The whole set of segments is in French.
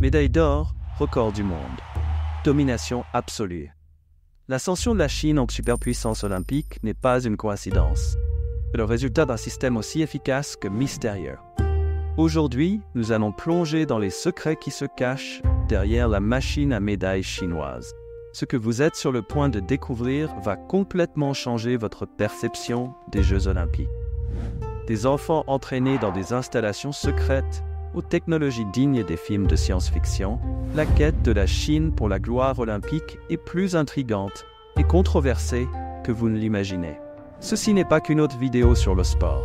Médaille d'or, record du monde. Domination absolue. L'ascension de la Chine en superpuissance olympique n'est pas une coïncidence. C'est le résultat d'un système aussi efficace que mystérieux. Aujourd'hui, nous allons plonger dans les secrets qui se cachent derrière la machine à médailles chinoise. Ce que vous êtes sur le point de découvrir va complètement changer votre perception des Jeux olympiques. Des enfants entraînés dans des installations secrètes aux technologies dignes des films de science-fiction, la quête de la Chine pour la gloire olympique est plus intrigante et controversée que vous ne l'imaginez. Ceci n'est pas qu'une autre vidéo sur le sport.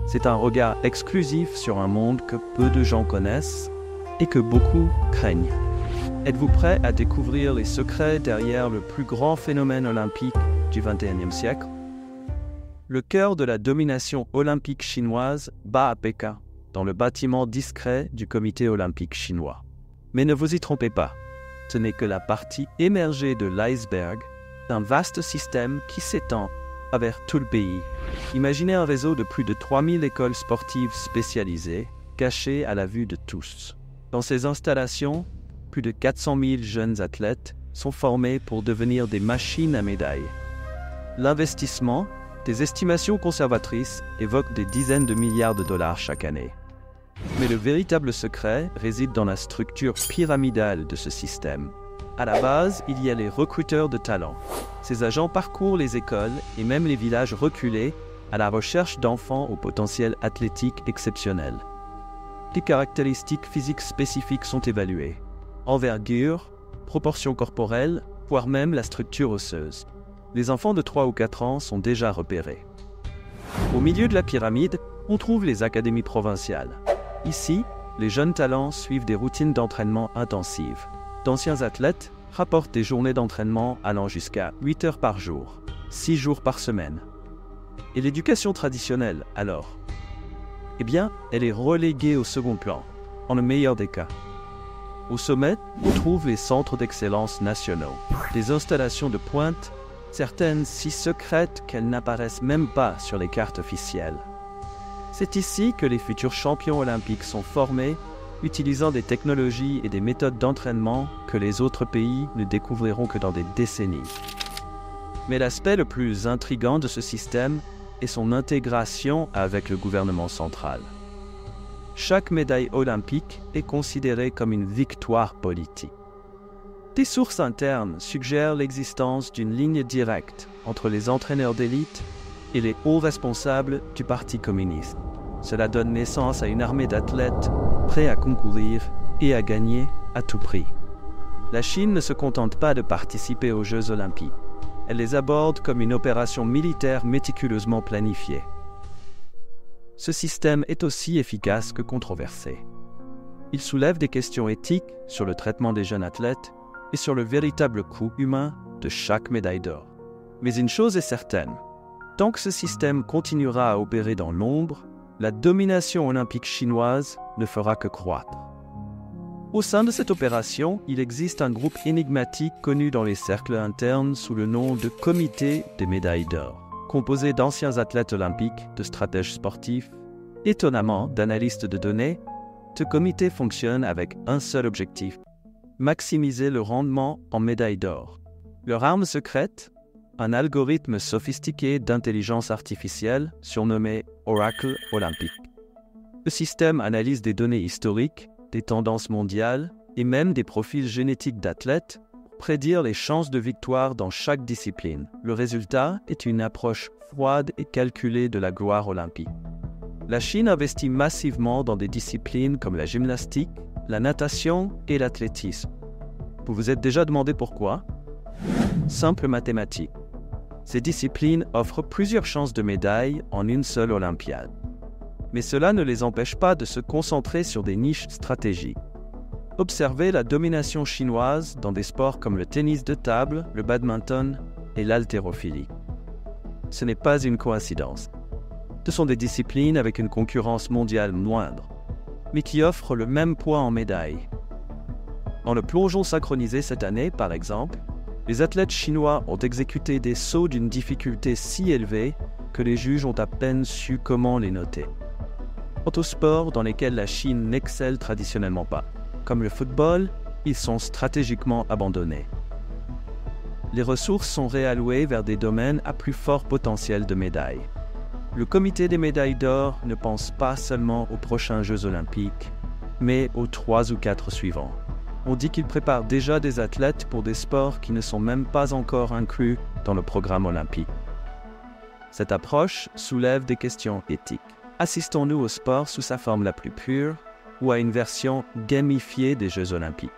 C'est un regard exclusif sur un monde que peu de gens connaissent et que beaucoup craignent. Êtes-vous prêt à découvrir les secrets derrière le plus grand phénomène olympique du XXIe siècle? Le cœur de la domination olympique chinoise bat à Pékin, dans le bâtiment discret du comité olympique chinois. Mais ne vous y trompez pas, ce n'est que la partie émergée de l'iceberg d'un vaste système qui s'étend à travers tout le pays. Imaginez un réseau de plus de 3000 écoles sportives spécialisées, cachées à la vue de tous. Dans ces installations, plus de 400 000 jeunes athlètes sont formés pour devenir des machines à médailles. L'investissement, des estimations conservatrices, évoque des dizaines de milliards de dollars chaque année. Mais le véritable secret réside dans la structure pyramidale de ce système. À la base, il y a les recruteurs de talent. Ces agents parcourent les écoles et même les villages reculés à la recherche d'enfants au potentiel athlétique exceptionnel. Les caractéristiques physiques spécifiques sont évaluées. Envergure, proportions corporelles, voire même la structure osseuse. Les enfants de 3 ou 4 ans sont déjà repérés. Au milieu de la pyramide, on trouve les académies provinciales. Ici, les jeunes talents suivent des routines d'entraînement intensives. D'anciens athlètes rapportent des journées d'entraînement allant jusqu'à 8 heures par jour, 6 jours par semaine. Et l'éducation traditionnelle, alors? Eh bien, elle est reléguée au second plan, en le meilleur des cas. Au sommet, on trouve les centres d'excellence nationaux, des installations de pointe, certaines si secrètes qu'elles n'apparaissent même pas sur les cartes officielles. C'est ici que les futurs champions olympiques sont formés, utilisant des technologies et des méthodes d'entraînement que les autres pays ne découvriront que dans des décennies. Mais l'aspect le plus intrigant de ce système est son intégration avec le gouvernement central. Chaque médaille olympique est considérée comme une victoire politique. Des sources internes suggèrent l'existence d'une ligne directe entre les entraîneurs d'élite et les hauts responsables du Parti communiste. Cela donne naissance à une armée d'athlètes prêts à concourir et à gagner à tout prix. La Chine ne se contente pas de participer aux Jeux olympiques. Elle les aborde comme une opération militaire méticuleusement planifiée. Ce système est aussi efficace que controversé. Il soulève des questions éthiques sur le traitement des jeunes athlètes et sur le véritable coût humain de chaque médaille d'or. Mais une chose est certaine, tant que ce système continuera à opérer dans l'ombre, la domination olympique chinoise ne fera que croître. Au sein de cette opération, il existe un groupe énigmatique connu dans les cercles internes sous le nom de Comité des médailles d'or, composé d'anciens athlètes olympiques, de stratèges sportifs, étonnamment d'analystes de données. Ce comité fonctionne avec un seul objectif: maximiser le rendement en médailles d'or. Leur arme secrète, un algorithme sophistiqué d'intelligence artificielle surnommé Oracle olympique. Le système analyse des données historiques, des tendances mondiales et même des profils génétiques d'athlètes pour prédire les chances de victoire dans chaque discipline. Le résultat est une approche froide et calculée de la gloire olympique. La Chine investit massivement dans des disciplines comme la gymnastique, la natation et l'athlétisme. Vous vous êtes déjà demandé pourquoi? Simple mathématique. Ces disciplines offrent plusieurs chances de médailles en une seule Olympiade. Mais cela ne les empêche pas de se concentrer sur des niches stratégiques. Observez la domination chinoise dans des sports comme le tennis de table, le badminton et l'haltérophilie. Ce n'est pas une coïncidence. Ce sont des disciplines avec une concurrence mondiale moindre, mais qui offrent le même poids en médailles. Dans le plongeon synchronisé cette année, par exemple, les athlètes chinois ont exécuté des sauts d'une difficulté si élevée que les juges ont à peine su comment les noter. Quant aux sports dans lesquels la Chine n'excelle traditionnellement pas, comme le football, ils sont stratégiquement abandonnés. Les ressources sont réallouées vers des domaines à plus fort potentiel de médailles. Le comité des médailles d'or ne pense pas seulement aux prochains Jeux olympiques, mais aux 3 ou 4 suivants. On dit qu'il prépare déjà des athlètes pour des sports qui ne sont même pas encore inclus dans le programme olympique. Cette approche soulève des questions éthiques. Assistons-nous au sport sous sa forme la plus pure ou à une version gamifiée des Jeux olympiques?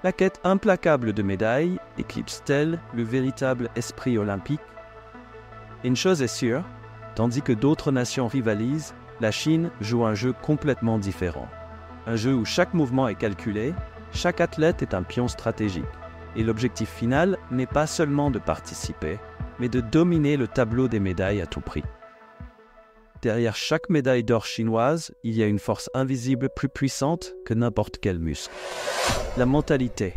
La quête implacable de médailles éclipse-t-elle le véritable esprit olympique? Une chose est sûre, tandis que d'autres nations rivalisent, la Chine joue un jeu complètement différent. Un jeu où chaque mouvement est calculé, chaque athlète est un pion stratégique. Et l'objectif final n'est pas seulement de participer, mais de dominer le tableau des médailles à tout prix. Derrière chaque médaille d'or chinoise, il y a une force invisible plus puissante que n'importe quel muscle. La mentalité.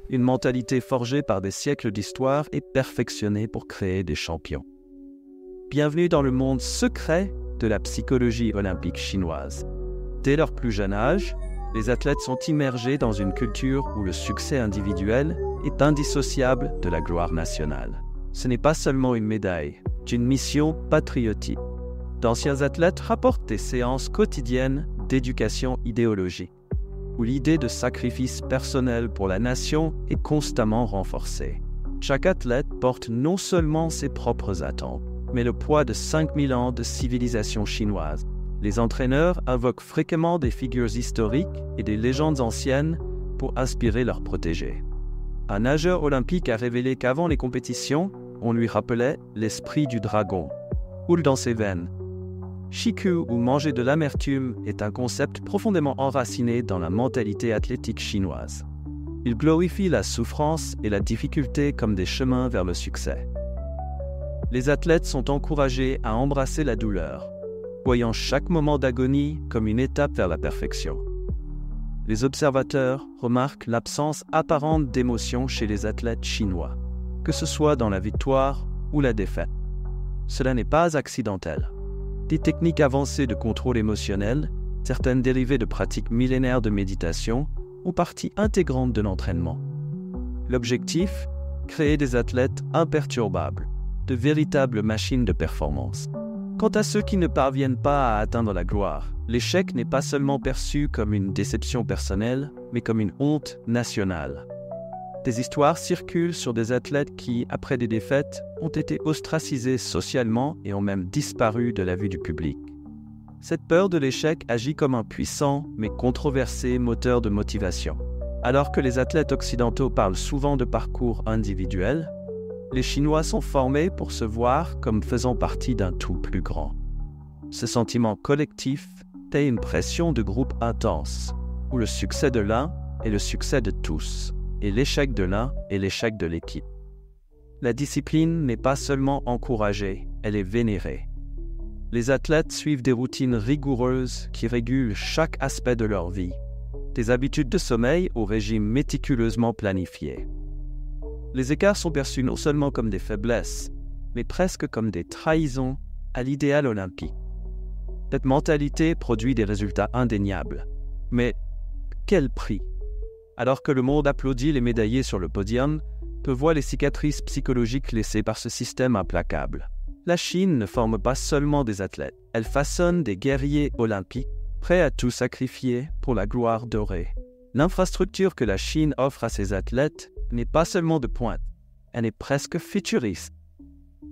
Une mentalité forgée par des siècles d'histoire et perfectionnée pour créer des champions. Bienvenue dans le monde secret de la psychologie olympique chinoise. Dès leur plus jeune âge, les athlètes sont immergés dans une culture où le succès individuel est indissociable de la gloire nationale. Ce n'est pas seulement une médaille, c'est une mission patriotique. D'anciens athlètes rapportent des séances quotidiennes d'éducation idéologique, où l'idée de sacrifice personnel pour la nation est constamment renforcée. Chaque athlète porte non seulement ses propres attentes, mais le poids de 5000 ans de civilisation chinoise. Les entraîneurs invoquent fréquemment des figures historiques et des légendes anciennes pour inspirer leurs protégés. Un nageur olympique a révélé qu'avant les compétitions, on lui rappelait l'esprit du dragon, coule dans ses veines. Shiku ou manger de l'amertume est un concept profondément enraciné dans la mentalité athlétique chinoise. Il glorifie la souffrance et la difficulté comme des chemins vers le succès. Les athlètes sont encouragés à embrasser la douleur, voyant chaque moment d'agonie comme une étape vers la perfection. Les observateurs remarquent l'absence apparente d'émotion chez les athlètes chinois, que ce soit dans la victoire ou la défaite. Cela n'est pas accidentel. Des techniques avancées de contrôle émotionnel, certaines dérivées de pratiques millénaires de méditation, ont partie intégrante de l'entraînement. L'objectif, créer des athlètes imperturbables, de véritables machines de performance. Quant à ceux qui ne parviennent pas à atteindre la gloire, l'échec n'est pas seulement perçu comme une déception personnelle, mais comme une honte nationale. Des histoires circulent sur des athlètes qui, après des défaites, ont été ostracisés socialement et ont même disparu de la vue du public. Cette peur de l'échec agit comme un puissant mais controversé moteur de motivation. Alors que les athlètes occidentaux parlent souvent de parcours individuels, les Chinois sont formés pour se voir comme faisant partie d'un tout plus grand. Ce sentiment collectif est une pression de groupe intense, où le succès de l'un est le succès de tous, et l'échec de l'un est l'échec de l'équipe. La discipline n'est pas seulement encouragée, elle est vénérée. Les athlètes suivent des routines rigoureuses qui régulent chaque aspect de leur vie, des habitudes de sommeil au régime méticuleusement planifié. Les écarts sont perçus non seulement comme des faiblesses, mais presque comme des trahisons à l'idéal olympique. Cette mentalité produit des résultats indéniables. Mais quel prix? Alors que le monde applaudit les médaillés sur le podium, peu voient les cicatrices psychologiques laissées par ce système implacable. La Chine ne forme pas seulement des athlètes, elle façonne des guerriers olympiques, prêts à tout sacrifier pour la gloire dorée. L'infrastructure que la Chine offre à ses athlètes n'est pas seulement de pointe, elle est presque futuriste.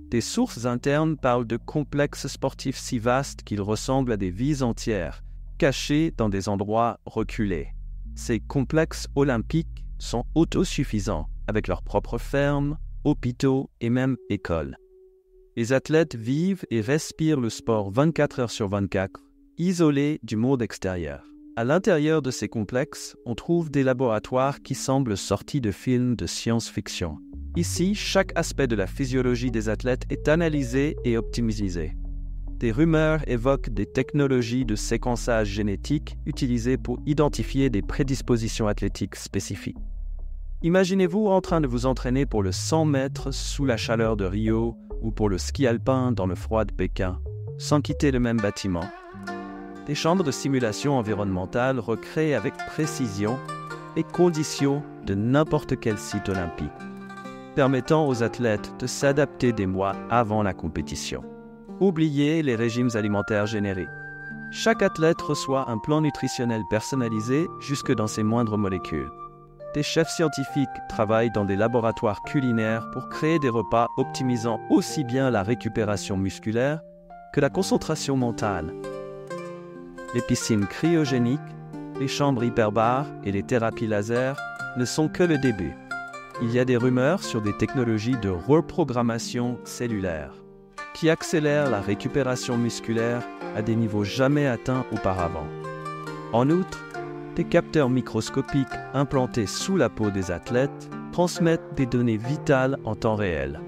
Des sources internes parlent de complexes sportifs si vastes qu'ils ressemblent à des villes entières, cachés dans des endroits reculés. Ces complexes olympiques sont autosuffisants, avec leurs propres fermes, hôpitaux et même écoles. Les athlètes vivent et respirent le sport 24 heures sur 24, isolés du monde extérieur. À l'intérieur de ces complexes, on trouve des laboratoires qui semblent sortis de films de science-fiction. Ici, chaque aspect de la physiologie des athlètes est analysé et optimisé. Des rumeurs évoquent des technologies de séquençage génétique utilisées pour identifier des prédispositions athlétiques spécifiques. Imaginez-vous en train de vous entraîner pour le 100 mètres sous la chaleur de Rio ou pour le ski alpin dans le froid de Pékin, sans quitter le même bâtiment. des chambres de simulation environnementale recréent avec précision les conditions de n'importe quel site olympique, permettant aux athlètes de s'adapter des mois avant la compétition. Oubliez les régimes alimentaires génériques. Chaque athlète reçoit un plan nutritionnel personnalisé jusque dans ses moindres molécules. Des chefs scientifiques travaillent dans des laboratoires culinaires pour créer des repas optimisant aussi bien la récupération musculaire que la concentration mentale. Les piscines cryogéniques, les chambres hyperbares et les thérapies laser ne sont que le début. Il y a des rumeurs sur des technologies de reprogrammation cellulaire qui accélèrent la récupération musculaire à des niveaux jamais atteints auparavant. En outre, des capteurs microscopiques implantés sous la peau des athlètes transmettent des données vitales en temps réel.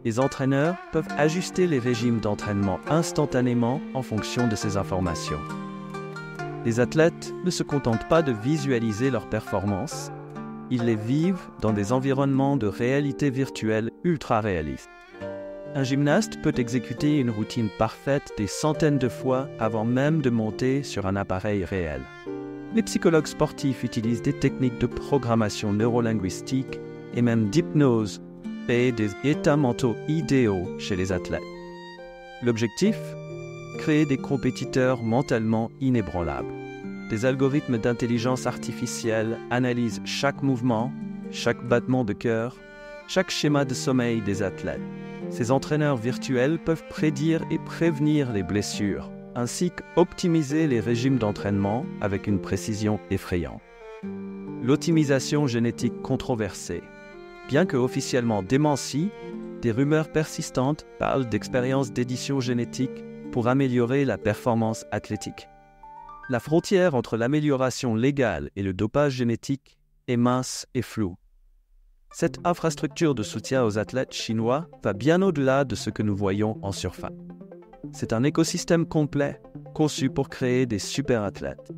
Les entraîneurs peuvent ajuster les régimes d'entraînement instantanément en fonction de ces informations. Les athlètes ne se contentent pas de visualiser leurs performances, ils les vivent dans des environnements de réalité virtuelle ultra réalistes. Un gymnaste peut exécuter une routine parfaite des centaines de fois avant même de monter sur un appareil réel. Les psychologues sportifs utilisent des techniques de programmation neurolinguistique et même d'hypnose et des états mentaux idéaux chez les athlètes. L'objectif ? Créer des compétiteurs mentalement inébranlables. Des algorithmes d'intelligence artificielle analysent chaque mouvement, chaque battement de cœur, chaque schéma de sommeil des athlètes. Ces entraîneurs virtuels peuvent prédire et prévenir les blessures, ainsi qu'optimiser les régimes d'entraînement avec une précision effrayante. L'optimisation génétique controversée. Bien que officiellement démentie, des rumeurs persistantes parlent d'expériences d'édition génétique pour améliorer la performance athlétique. La frontière entre l'amélioration légale et le dopage génétique est mince et floue. Cette infrastructure de soutien aux athlètes chinois va bien au-delà de ce que nous voyons en surface. C'est un écosystème complet, conçu pour créer des super athlètes.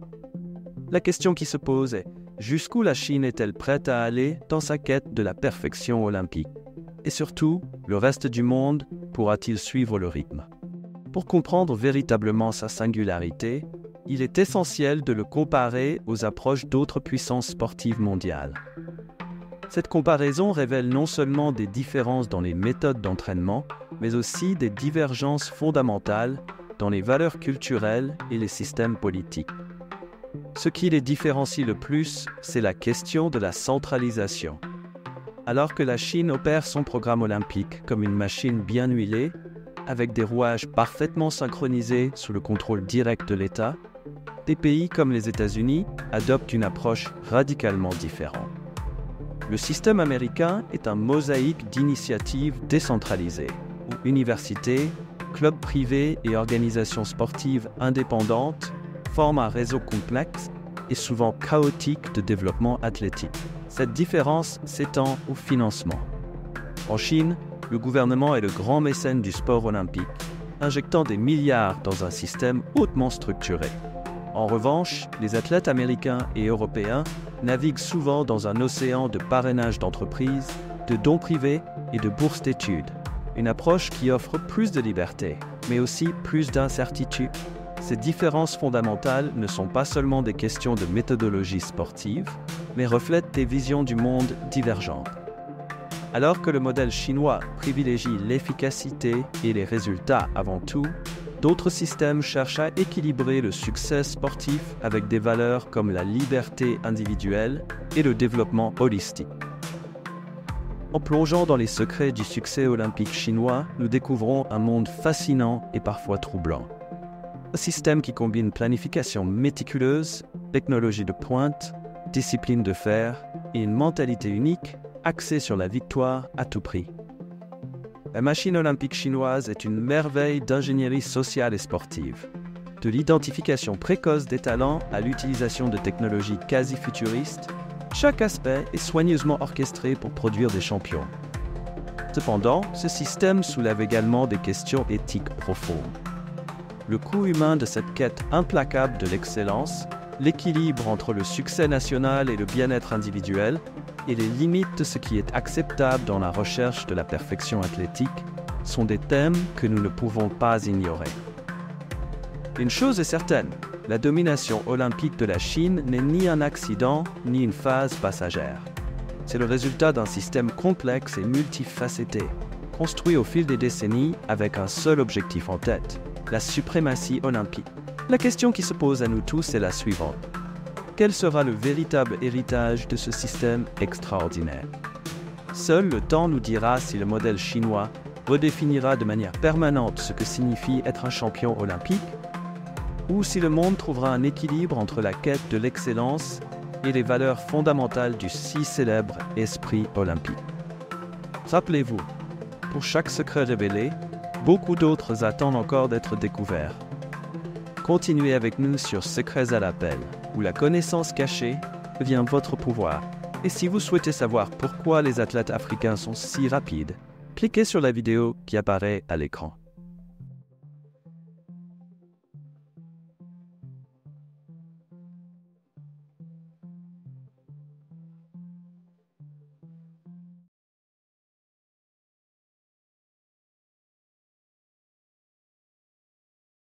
La question qui se pose est, jusqu'où la Chine est-elle prête à aller dans sa quête de la perfection olympique? Et surtout, le reste du monde pourra-t-il suivre le rythme? Pour comprendre véritablement sa singularité, il est essentiel de le comparer aux approches d'autres puissances sportives mondiales. Cette comparaison révèle non seulement des différences dans les méthodes d'entraînement, mais aussi des divergences fondamentales dans les valeurs culturelles et les systèmes politiques. Ce qui les différencie le plus, c'est la question de la centralisation. Alors que la Chine opère son programme olympique comme une machine bien huilée, avec des rouages parfaitement synchronisés sous le contrôle direct de l'État, des pays comme les États-Unis adoptent une approche radicalement différente. Le système américain est un mosaïque d'initiatives décentralisées, où universités, clubs privés et organisations sportives indépendantes forment un réseau complexe et souvent chaotique de développement athlétique. Cette différence s'étend au financement. En Chine, le gouvernement est le grand mécène du sport olympique, injectant des milliards dans un système hautement structuré. En revanche, les athlètes américains et européens naviguent souvent dans un océan de parrainage d'entreprises, de dons privés et de bourses d'études. Une approche qui offre plus de liberté, mais aussi plus d'incertitude. Ces différences fondamentales ne sont pas seulement des questions de méthodologie sportive, mais reflètent des visions du monde divergentes. Alors que le modèle chinois privilégie l'efficacité et les résultats avant tout, d'autres systèmes cherchent à équilibrer le succès sportif avec des valeurs comme la liberté individuelle et le développement holistique. En plongeant dans les secrets du succès olympique chinois, nous découvrons un monde fascinant et parfois troublant. Un système qui combine planification méticuleuse, technologie de pointe, discipline de fer et une mentalité unique axée sur la victoire à tout prix. La machine olympique chinoise est une merveille d'ingénierie sociale et sportive. De l'identification précoce des talents à l'utilisation de technologies quasi futuristes, chaque aspect est soigneusement orchestré pour produire des champions. Cependant, ce système soulève également des questions éthiques profondes. Le coût humain de cette quête implacable de l'excellence, l'équilibre entre le succès national et le bien-être individuel, et les limites de ce qui est acceptable dans la recherche de la perfection athlétique sont des thèmes que nous ne pouvons pas ignorer. Une chose est certaine, la domination olympique de la Chine n'est ni un accident ni une phase passagère. C'est le résultat d'un système complexe et multifacetté, construit au fil des décennies avec un seul objectif en tête, la suprématie olympique. La question qui se pose à nous tous est la suivante. Quel sera le véritable héritage de ce système extraordinaire? Seul le temps nous dira si le modèle chinois redéfinira de manière permanente ce que signifie être un champion olympique, ou si le monde trouvera un équilibre entre la quête de l'excellence et les valeurs fondamentales du si célèbre esprit olympique. Rappelez-vous, pour chaque secret révélé, beaucoup d'autres attendent encore d'être découverts. Continuez avec nous sur Secrets à l'appel, où la connaissance cachée devient votre pouvoir. Et si vous souhaitez savoir pourquoi les athlètes africains sont si rapides, cliquez sur la vidéo qui apparaît à l'écran.